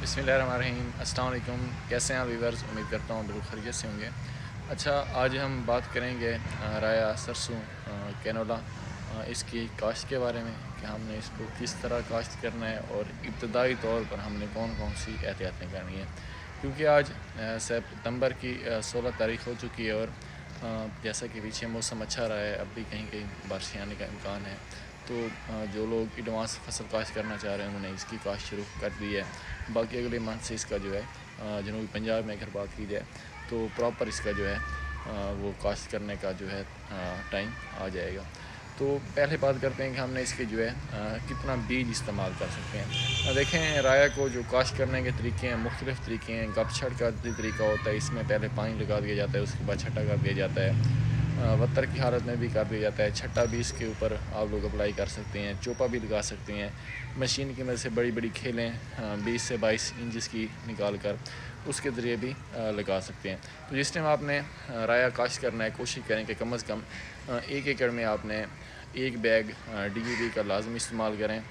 बसमिल्लाहिर्रहमानिर्रहीम। अस्सलाम वालेकुम। कैसे हैं आप व्यूअर्स? उम्मीद करता हूँ बिल्कुल खैरियत से होंगे। अच्छा, आज हम बात करेंगे राया सरसों कैनोला इसकी काश्त के बारे में कि हमने इसको किस तरह काश्त करना है और इब्तदाई तौर पर हमने कौन कौन सी एहतियातें करनी है, क्योंकि आज सितंबर की 16 तारीख हो चुकी है और जैसा कि पीछे मौसम अच्छा रहा है, अब भी कहीं कहीं बारिश आने का इम्कान है। तो जो लोग एडवांस फसल काश्त करना चाह रहे हैं उन्होंने इसकी काश्त शुरू कर दी है। बाकी अगले मंथ से इसका जो है जनूबी पंजाब में अगर बात की जाए तो प्रॉपर इसका जो है वो काश्त करने का जो है टाइम आ जाएगा। तो पहले बात करते हैं कि हमने इसके जो है कितना बीज इस्तेमाल कर सकते हैं। देखें, राया को जो काश्त करने के तरीके हैं, मुख्तलिफ़ तरीके हैं। गप छड़ का तरीका होता है, इसमें पहले पानी लगा दिया जाता है, उसके बाद छट्टा कर दिया जाता है। वत्तर की हालत में भी कर दिया जाता है। छट्टा भी इसके ऊपर आप लोग अप्लाई कर सकते हैं, चोपा भी लगा सकते हैं। मशीन की मदद से बड़ी बड़ी खेलें 20 से 22 इंच की निकाल कर उसके ज़रिए भी लगा सकते हैं। तो जिस टाइम आपने राया काश्त करना है, कोशिश करें कि कम अज़ कम 1 एकड़ में आपने 1 बैग DAP का लाजमी इस्तेमाल करें।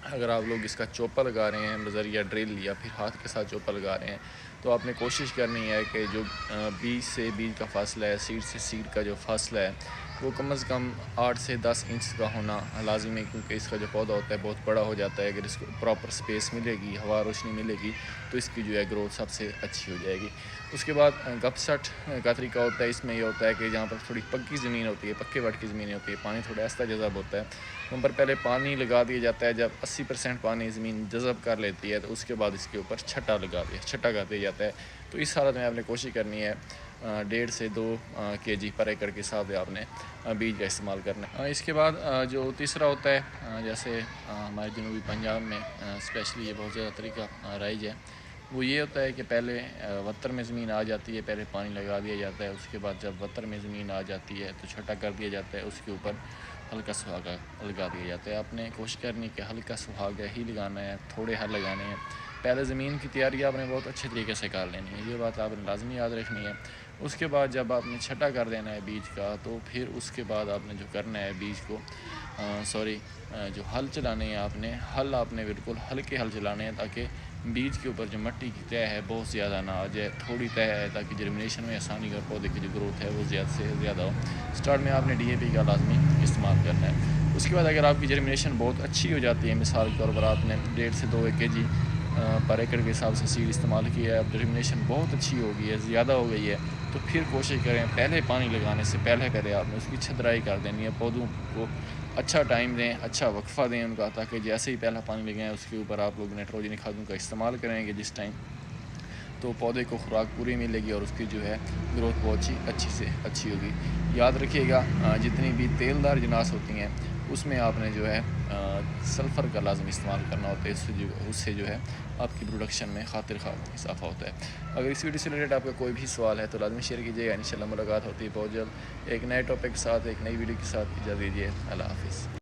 अगर आप लोग इसका चोपा लगा रहे हैं बज़रिया ड्रिल या फिर हाथ के साथ चोपा लगा रहे हैं तो आपने कोशिश करनी है कि जो बीज से बीज का फासला है, सीड से सीड का जो फासला है वो कम अज़ कम 8 से 10 इंच का होना लाजिम है, क्योंकि इसका जो पौधा होता है बहुत बड़ा हो जाता है। अगर इसको प्रॉपर स्पेस मिलेगी, हवा रोशनी मिलेगी तो इसकी जो है ग्रोथ सबसे अच्छी हो जाएगी। उसके बाद गपसट का तरीका होता है। इसमें ये होता है कि जहाँ पर थोड़ी पक्की ज़मीन होती है, पक्के वट की ज़मीन होती है, पानी थोड़ा ऐसा जज़ब होता है, वहाँ पर पहले पानी लगा दिया जाता है। जब 80% पानी ज़मीन जज़ब कर लेती है तो उसके बाद इसके ऊपर छट्टा कर दिया जाता है। तो इस हालत में आपने कोशिश करनी है 1.5 से 2 kg पर एकड़ के हिसाब से आपने बीज का इस्तेमाल करना है। इसके बाद जो तीसरा होता है, जैसे हमारे जनूबी पंजाब में स्पेशली ये बहुत ज़्यादा तरीका राइज है, वो ये होता है कि पहले वत्तर में ज़मीन आ जाती है, पहले पानी लगा दिया जाता है। उसके बाद जब वत्तर में ज़मीन आ जाती है तो छट्टा कर दिया जाता है, उसके ऊपर हल्का सुहागा लगा दिया जाता है। आपने कोशिश करनी कि हल्का सुहागा ही लगाना है, थोड़े हल लगाने हैं। पहले ज़मीन की तैयारी आपने बहुत अच्छे तरीके से कर लेनी है, ये बात आपने लाजमी याद रखनी है। उसके बाद जब आपने छट्टा कर देना है बीज का, तो फिर उसके बाद आपने जो करना है बीज को जो हल चलाने हैं, आपने बिल्कुल हल्के हल चलाने हैं ताकि बीज के ऊपर जो मिट्टी की तह है बहुत ज़्यादा ना आ जाए, थोड़ी तह है ताकि जर्मिनेशन में आसानी और पौधे की जो ग्रोथ है वो ज़्यादा से ज़्यादा हो। स्टार्ट में आपने DAP का लाजमी इस्तेमाल करना है। उसके बाद अगर आपकी जर्मिनेशन बहुत अच्छी हो जाती है, मिसाल के तौर पर आपने 1.5 से 2 kg पर एकड़ के हिसाब से सीड इस्तेमाल किया है, अब जर्मिनेशन बहुत अच्छी हो गई है, ज़्यादा हो गई है, तो फिर कोशिश करें पहले पानी लगाने से पहले आपने उसकी छतराई कर देनी है। पौधों को अच्छा टाइम दें, अच्छा वक्फा दें उनका, ताकि जैसे ही पहला पानी लगाएं उसके ऊपर आप लोग नाइट्रोजन खादों का इस्तेमाल करेंगे जिस टाइम, तो पौधे को खुराक पूरी मिलेगी और उसकी जो है ग्रोथ बहुत अच्छी से अच्छी होगी। याद रखिएगा, जितनी भी तेलदार जिनास होती हैं उसमें आपने जो है सल्फ़र का लाजमी इस्तेमाल करना होता है। उससे जो है आपकी प्रोडक्शन में खातिर खा इजाफा होता है। अगर इस वीडियो से रिलेटेड आपका कोई भी सवाल है तो लाजमी शेयर कीजिएगा। इंशाल्लाह मुलाकात होती है बहुत जल्द एक नए टॉपिक के साथ, एक नई वीडियो के साथ। इजाज़त दीजिए। अल्लाह हाफ़िज़।